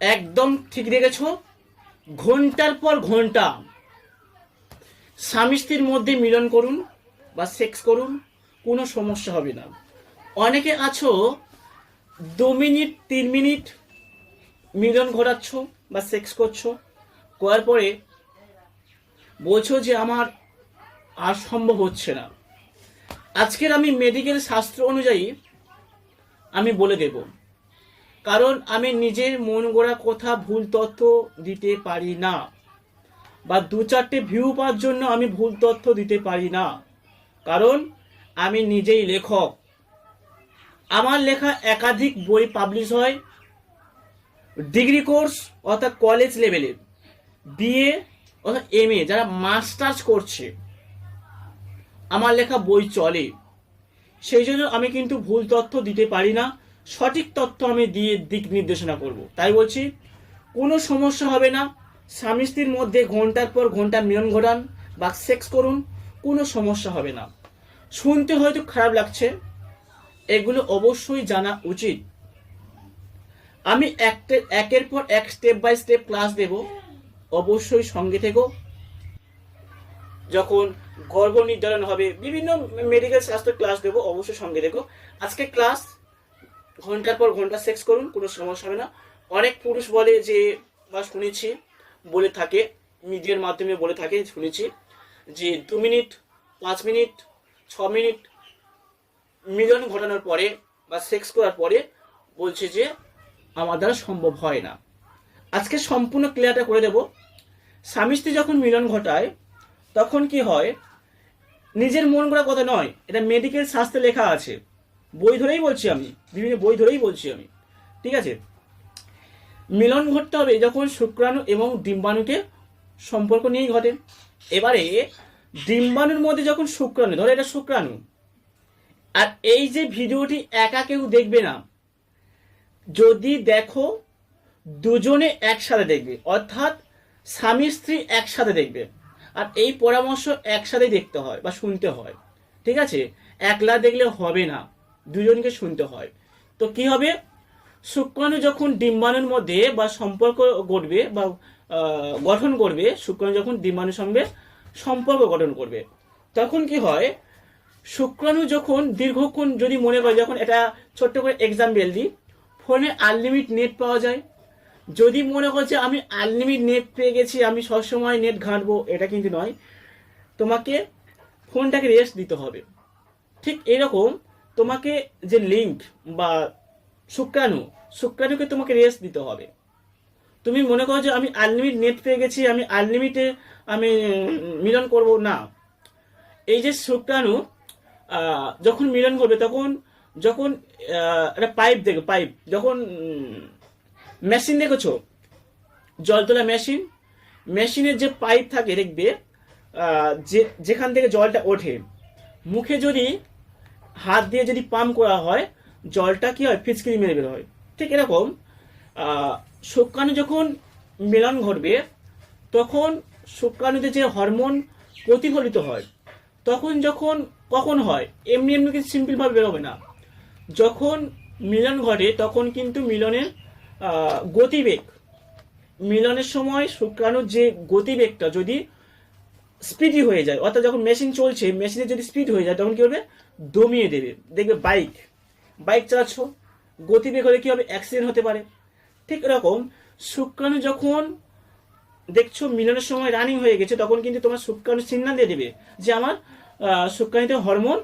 একদম ঠিক রেখেছ। ঘন্টার পর ঘন্টা স্বামী স্ত্রীর মধ্যে মিলন করুন বা সেক্স করুন, কোনো সমস্যা হবে না। অনেকে আছো 2 মিনিট 3 মিনিট মিলন ঘটাচ্ছ বা সেক্স করছো, করার পরে বলছো যে আমার আর সম্ভব হচ্ছে না। আজকের আমি মেডিকেল শাস্ত্র অনুযায়ী আমি বলে দেব, কারণ আমি নিজের মন গড়া কথা ভুল তথ্য দিতে পারি না, বা 2-4টে ভিউ পাওয়ার জন্য আমি ভুল তথ্য দিতে পারি না। কারণ আমি নিজেই লেখক, আমার লেখা একাধিক বই পাবলিশ হয়। ডিগ্রি কোর্স অর্থাৎ কলেজ লেভেলে, বিএ অর্থাৎ এমএ যারা মাস্টার্স করছে, আমার লেখা বই চলে। সেই জন্য আমি কিন্তু ভুল তথ্য দিতে পারি না, সঠিক তথ্য আমি দিয়ে দিক নির্দেশনা করব। তাই বলছি, কোনো সমস্যা হবে না। স্বামী স্ত্রীর মধ্যে ঘন্টার পর ঘন্টা মিলন ঘটান বা সেক্স করুন, কোনো সমস্যা হবে না। শুনতে হয়তো খারাপ লাগছে, এগুলো অবশ্যই জানা উচিত। আমি একের পর এক স্টেপ বাই স্টেপ ক্লাস দেব, অবশ্যই সঙ্গে থেকো। যখন গর্ভ নির্ধারণ হবে, বিভিন্ন মেডিকেল শাস্ত্র ক্লাস দেবো, অবশ্যই সঙ্গে দেখো। আজকে ক্লাস ঘন্টার পর ঘন্টা সেক্স করুন, কোনো সমস্যা হবে না। অনেক পুরুষ বলে যে, বা শুনেছি বলে থাকে, মিডিয়ার মাধ্যমে বলে থাকে, শুনেছি যে 2 মিনিট 5 মিনিট 6 মিনিট মিলন ঘটানোর পরে বা সেক্স করার পরে বলছে যে আমার দ্বারা সম্ভব হয় না। আজকে সম্পূর্ণ ক্লিয়ারটা করে দেব। স্বামী স্ত্রী যখন মিলন ঘটায় তখন কি হয়, নিজের মন গড়া কথা নয়, এটা মেডিকেল শাস্ত্রে লেখা আছে। বই ধরেই বলছি আমি, বিভিন্ন বই ধরেই বলছি আমি, ঠিক আছে। মিলন ঘটতে হবে যখন শুক্রাণু এবং ডিম্বাণুকে সম্পর্ক নিয়েই ঘটে। এবারে ডিম্বাণুর মধ্যে যখন শুক্রাণু, ধরো এটা শুক্রাণু, আর এই যে ভিডিওটি একা কেউ দেখবে না, যদি দেখো দুজনে একসাথে দেখবে, অর্থাৎ স্বামী স্ত্রী একসাথে দেখবে। আর এই পরামর্শ একসাথেই দেখতে হয় বা শুনতে হয়, ঠিক আছে। একলা দেখলে হবে না, দুজনকে শুনতে হয়। তো কি হবে, শুক্রাণু যখন ডিম্বাণুর মধ্যে বা সম্পর্ক গড়বে বা গঠন করবে, শুক্রাণু যখন ডিম্বাণুর সঙ্গে সম্পর্ক গঠন করবে, তখন কি হয়, শুক্রাণু যখন দীর্ঘক্ষণ, যদি মনে করে, যখন এটা ছোট্ট করে এক্সাম্পল দিই, ফোনে আনলিমিট নেট পাওয়া যায়। যদি মনে করছে আমি আনলিমিট নেট পেয়ে গেছি, আমি সবসময় নেট ঘাঁটবো, এটা কিন্তু নয়। তোমাকে ফোনটাকে রেস্ট দিতে হবে। ঠিক এরকম তোমাকে যে লিঙ্ক বা শুক্রাণু, শুক্রাণুকে তোমাকে রেস্ট দিতে হবে। তুমি মনে করো যে আমি আনলিমিট নেট পেয়ে গেছি, আমি আনলিমিটে আমি মিলন করব না। এই যে শুক্রাণু যখন মিলন করবে, তখন যখন একটা পাইপ দেখো, পাইপ যখন মেশিন দেখেছো, জল তোলা মেশিন, মেশিনের যে পাইপ থাকে দেখবে, যেখান থেকে জলটা ওঠে, মুখে যদি হাত দিয়ে যদি পাম্প করা হয়, জলটা কি হয়, ফিচকিরি মেরে বের হয়। ঠিক এরকম শুক্রাণু যখন মিলন ঘটবে, তখন শুক্রাণুতে যে হরমোন প্রতিফলিত হয়, তখন যখন কখন হয়, এমনি এমনি কিন্তু সিম্পলভাবে বেরোবে না। যখন মিলন ঘটে তখন কিন্তু মিলনের গতিবেগ, মিলনের সময় শুক্রাণুর যে গতিবেগটা যদি স্পিডি হয়ে যায়, অর্থাৎ যখন মেশিন চলছে, মেশিনের যদি স্পিড হয়ে যায়, তখন কি হবে, দমিয়ে দেবে। দেখবে বাইক বাইক চালাচ্ছ, গতিবেগ হলে কি হবে, অ্যাক্সিডেন্ট হতে পারে। ঠিক এরকম শুক্রাণু যখন দেখছো মিলনের সময় রানিং হয়ে গেছে, তখন কিন্তু তোমার শুক্রাণু সিগন্যাল দিয়ে দেবে যে আমার শুক্রাণুতে হরমোন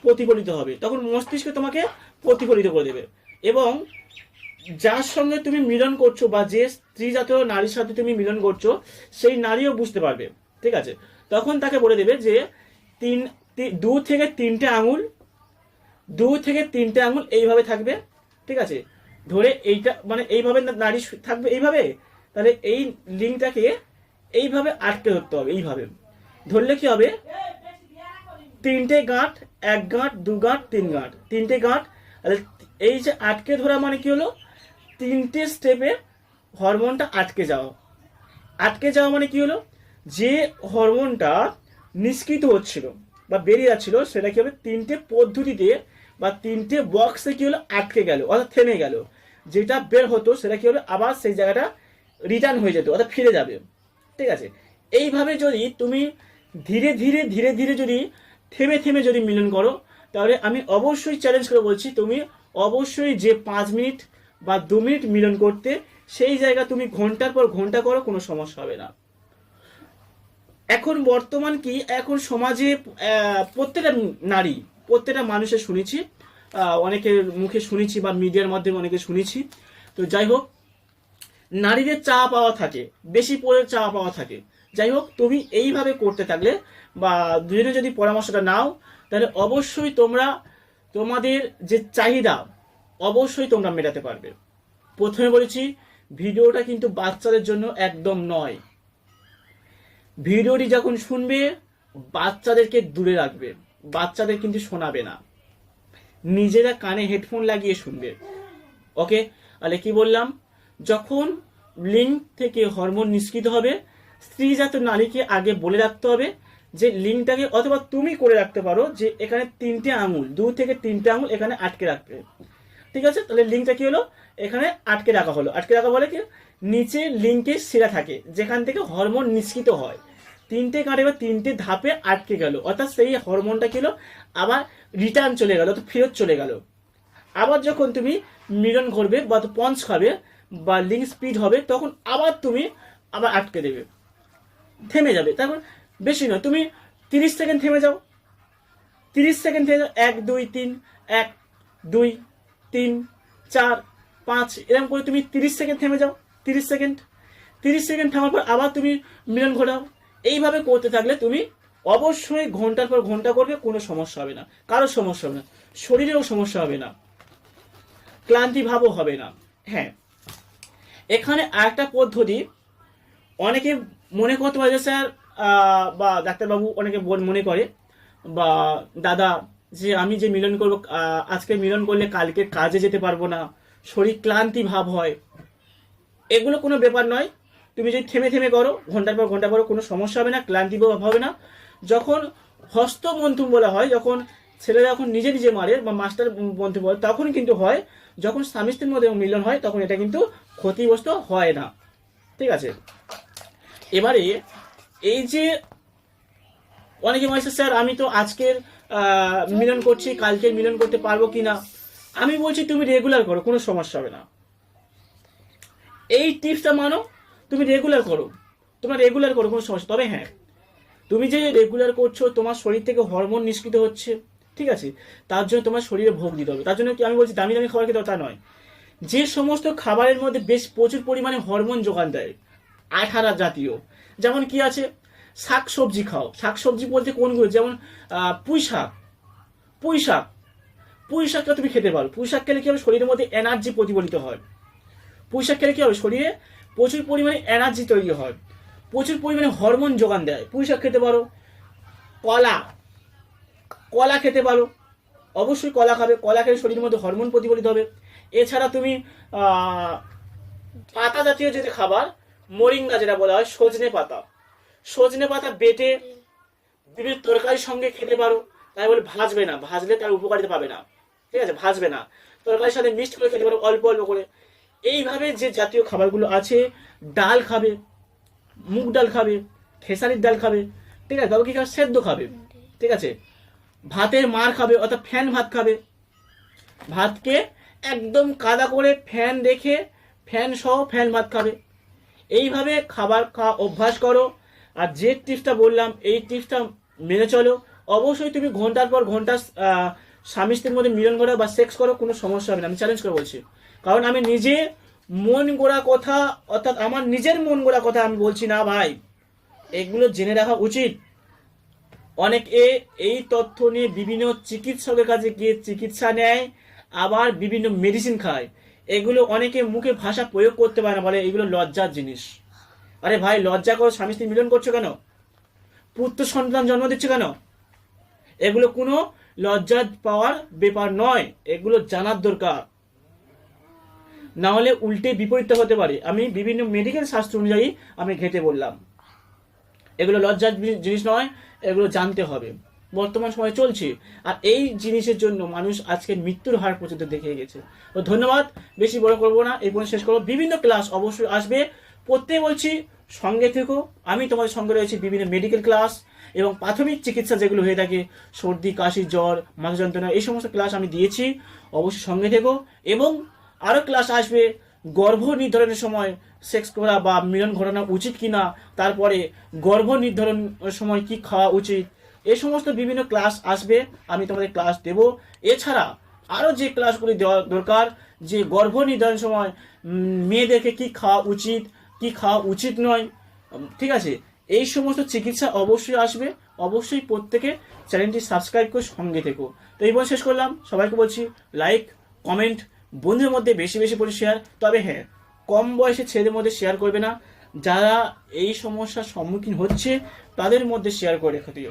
প্রতিফলিত হবে, তখন মস্তিষ্ক তোমাকে প্রতিফলিত করে দেবে। এবং যার সঙ্গে তুমি মিলন করছো বা যে স্ত্রী জাতীয় নারীর সাথে তুমি মিলন করছো, সেই নারীও বুঝতে পারবে, ঠিক আছে। তখন তাকে বলে দেবে যে তিন 2 থেকে 3টে আঙুল, 2 থেকে 3টে আঙুল এইভাবে থাকবে, ঠিক আছে। ধরে এইটা মানে এইভাবে নারী থাকবে এইভাবে, তাহলে এই লিঙ্কটাকে এইভাবে আটকে ধরতে হবে। এইভাবে ধরলে কি হবে, 3টে গাঁট, 1 গাঁট, 2 গাঁট, 3 গাঁট, 3টে গাঁট। তাহলে এই যে আটকে ধরা মানে কি হলো, 3টে স্টেপে হরমোনটা আটকে যাওয়া। আটকে যাওয়া মানে কি হলো, যে হরমোনটা নিষ্কৃত হচ্ছিল বা বেরিয়ে যাচ্ছিল, সেটা কি হবে, 3টে পদ্ধতিতে বা 3টে বক্সে কি হলো, আটকে গেল, অর্থাৎ থেমে গেল। যেটা বের হতো সেটা কি হবে, আবার সেই জায়গাটা রিটার্ন হয়ে যেত, অর্থাৎ ফিরে যাবে। ঠিক আছে, এইভাবে যদি তুমি ধীরে ধীরে ধীরে ধীরে যদি থেমে থেমে যদি মিলন করো, তাহলে আমি অবশ্যই চ্যালেঞ্জ করে বলছি, তুমি অবশ্যই যে 5 মিনিট বা 2 মিনিট মিলন করতে, সেই জায়গা তুমি ঘন্টার পর ঘন্টা করো, কোনো সমস্যা হবে না। এখন বর্তমান কি, এখন সমাজে প্রত্যেকটা নারী, প্রত্যেকটা মানুষের শুনেছি, অনেকের মুখে শুনেছি বা মিডিয়ার মাধ্যমে অনেকে শুনেছি, তো যাই হোক, নারীদের চাওয়া পাওয়া থাকে, বেশি পরে চাওয়া পাওয়া থাকে। যাই হোক, তুমি এইভাবে করতে থাকলে বা দুজনে যদি পরামর্শটা নাও, তাহলে অবশ্যই তোমরা তোমাদের যে চাহিদা অবশ্যই তোমরা মেটাতে পারবে। প্রথমে বলেছি, ভিডিওটা কিন্তু বাচ্চাদের জন্য একদম নয়। ভিডিওটি যখন শুনবে বাচ্চাদেরকে দূরে রাখবে, বাচ্চাদের কিন্তু শোনাবে না, নিজেরা কানে হেডফোন লাগিয়ে শুনবে। ওকে, তাহলে কি বললাম, যখন লিঙ্গ থেকে হরমোন নিষ্কৃত হবে, স্ত্রীজাত নারীকে আগে বলে রাখতে হবে যে লিঙ্কটাকে, অথবা তুমি করে রাখতে পারো যে এখানে 3টে আঙুল, 2 থেকে 3টে আঙুল এখানে আটকে রাখবে। ঠিক আছে, তাহলে লিঙ্কটা কি হলো, এখানে আটকে রাখা হলো। আটকে রাখা বলে কি, নিচে লিঙ্কের শিরা থাকে যেখান থেকে হরমোন নিষ্কৃত হয়, 3টে কাঁটে বা 3টে ধাপে আটকে গেল, অর্থাৎ সেই হরমোনটা কি হলো, আবার রিটার্ন চলে গেল, অর্থাৎ ফেরত চলে গেল। আবার যখন তুমি মিলন করবে বা পঞ্চ খাবে বা লিঙ্ক স্পিড হবে, তখন আবার তুমি আবার আটকে দেবে, থেমে যাবে। তারপর বেশি নয়, তুমি 30 সেকেন্ড থেমে যাও, 30 সেকেন্ড থেমে যাও, 1 2 3, 1 2 3 4 5, এরকম করে তুমি 30 সেকেন্ড থেমে যাও, 30 সেকেন্ড, 30 সেকেন্ড থামার পর আবার তুমি মিলন ঘটাও। এইভাবে করতে থাকলে তুমি অবশ্যই ঘন্টার পর ঘন্টা করবে, কোনো সমস্যা হবে না, কারোর সমস্যা হবে না, শরীরেও সমস্যা হবে না, ক্লান্তি ভাবও হবে না। হ্যাঁ, এখানে আরেকটা পদ্ধতি অনেকে মনে করতে পারে যে স্যার বা ডাক্তারবাবু অনেকে মনে করে বা দাদা, যে আমি যে মিলন করব, আজকে মিলন করলে কালকে কাজে যেতে পারবো না, শরীর ক্লান্তি ভাব হয়। এগুলো কোনো ব্যাপার নয়, তুমি যদি থেমে থেমে করো, ঘন্টার পর ঘন্টা করো, কোনো সমস্যা হবে না, ক্লান্তি ভাব হবে না। যখন হস্তমন্থন বলা হয়, যখন ছেলেরা যখন নিজে নিজে মারে বা মাস্টার মন্থন বলে, তখন কিন্তু হয়, যখন স্বামী স্ত্রীর মধ্যে মিলন হয় তখন এটা কিন্তু ক্ষতিগ্রস্ত হয় না। ঠিক আছে, এবারে এই যে অনেকে বলছে স্যার আমি তো আজকের মিলন করছি, কালকের মিলন করতে পারবো কিনা, আমি বলছি তুমি রেগুলার করো, কোনো সমস্যা হবে না। এই টিপসটা মানো, তুমি রেগুলার করো, তোমরা রেগুলার করো, কোনো সমস্যা। তবে হ্যাঁ, তুমি যে রেগুলার করছো, তোমার শরীর থেকে হরমোন নিষ্কৃত হচ্ছে, ঠিক আছে, তার জন্য তোমার শরীরে ভোগ দিতে হবে। তার জন্য কি আমি বলছি দামি দামি খাবার খেতে হবে তা নয়, যে সমস্ত খাবারের মধ্যে বেশ প্রচুর পরিমাণে হরমোন যোগান দেয়, আঠারা জাতীয়, যেমন কি আছে, শাক সবজি খাও। শাক সবজি বলতে কোনগুলো, যেমন পুঁই শাক, পুঁই শাক, পুঁই শাকটা তুমি খেতে পারো। পুঁই শাক খেলে কি হবে, শরীরের মধ্যে এনার্জি প্রতিফলিত হয়। পুঁই শাক খেলে কি হবে, শরীরে প্রচুর পরিমাণে এনার্জি তৈরি হয়, প্রচুর পরিমাণে হরমোন যোগান দেয়। পুঁই শাক খেতে পারো। কলা, কলা খেতে পারো, অবশ্যই কলা খাবে, কলা খেলে শরীরের মধ্যে হরমোন প্রতিফলিত হবে। এছাড়া তুমি পাতা জাতীয় যে খাবার, মোরিঙ্গা যেটা বলা হয়, সজনে পাতা, সজনে পাতা বেটে বিভিন্ন তরকারির সঙ্গে খেতে পারো। তাই বলে ভাজবে না, ভাজলে তার উপকারিতা পাবে না, ঠিক আছে, ভাজবে না, তরকারির সাথে মিক্সড করে খেতে পারো অল্প অল্প করে। এইভাবে যে জাতীয় খাবারগুলো আছে, ডাল খাবে, মুগ ডাল খাবে, খেসারির ডাল খাবে, ঠিক আছে, তবে কি খাবে, সেদ্ধ খাবে, ঠিক আছে, ভাতের মার খাবে, অর্থাৎ ফ্যান ভাত খাবে, ভাতকে একদম কাদা করে ফ্যান রেখে ফ্যান সহ ফ্যান ভাত খাবে। এইভাবে খাবার খাওয়া অভ্যাস করো। আর যে টিপসটা বললাম, এই টিপসটা মেনে চলো, অবশ্যই তুমি ঘন্টার পর ঘন্টা স্বামী স্ত্রীর মধ্যে মিলন করো বা সেক্স করো, কোনো সমস্যা হবে না, আমি চ্যালেঞ্জ করে বলছি। কারণ আমি নিজে মন গড়া কথা, অর্থাৎ আমার নিজের মন গড়া কথা আমি বলছি না ভাই, এগুলো জেনে রাখা উচিত। অনেকে এই তথ্য নিয়ে বিভিন্ন চিকিৎসকের কাছে গিয়ে চিকিৎসা নেয়, আবার বিভিন্ন মেডিসিন খায়। এগুলো অনেকে মুখে ভাষা প্রয়োগ করতে পারে না, বলে এগুলো লজ্জার জিনিস। আরে ভাই, লজ্জা করো, স্বামী স্ত্রী মিলন করছো কেন, পুত্র সন্তান জন্ম দিচ্ছ কেন, এগুলো কোনো লজ্জা পাওয়ার ব্যাপার নয়, এগুলো জানার দরকার, না হলে উল্টে বিপরীত হতে পারে। আমি বিভিন্ন মেডিকেল শাস্ত্র অনুযায়ী আমি ঘেটে বললাম, এগুলো লজ্জার জিনিস নয়, এগুলো জানতে হবে। বর্তমান সময় চলছে, আর এই জিনিসের জন্য মানুষ আজকে মৃত্যুর হার পর্যন্ত দেখে গেছে। তো ধন্যবাদ, বেশি বড় করবো না, এই পর্যন্ত শেষ করবো। বিভিন্ন ক্লাস অবশ্যই আসবে, প্রত্যেক বলছি সঙ্গে থেকো। আমি তোমাদের সঙ্গে রয়েছি বিভিন্ন মেডিকেল ক্লাস এবং প্রাথমিক চিকিৎসা যেগুলো হয়ে থাকে, সর্দি, কাশি, জ্বর, মাথা যন্ত্রণা, এই সমস্ত ক্লাস আমি দিয়েছি, অবশ্যই সঙ্গে থেকো। এবং আরও ক্লাস আসবে গর্ভ নির্ধারণের সময় সেক্স করা বা মিলন ঘটানো উচিত কিনা, তারপরে গর্ভ নির্ধারণের সময় কি খাওয়া উচিত, এই সমস্ত বিভিন্ন ক্লাস আসবে, আমি তোমাদের ক্লাস দেব। এছাড়া আরও যে ক্লাসগুলি দেওয়া দরকার, যে গর্ভ নির্ধারণের সময় মেয়েদেরকে কি খাওয়া উচিত, কি খাওয়া উচিত নয়, ঠিক আছে, এই সমস্ত চিকিৎসা অবশ্যই আসবে। অবশ্যই প্রত্যেকে চ্যানেলটি সাবস্ক্রাইব করে সঙ্গে থেকো। তো এই বলে শেষ করলাম, সবাইকে বলছি লাইক, কমেন্ট, বন্ধুদের মধ্যে বেশি বেশি করে শেয়ার। তবে হ্যাঁ, কম বয়সে ছেলেদের মধ্যে শেয়ার করবে না, যারা এই সমস্যার সম্মুখীন হচ্ছে তাদের মধ্যে শেয়ার করে রেখে দিও।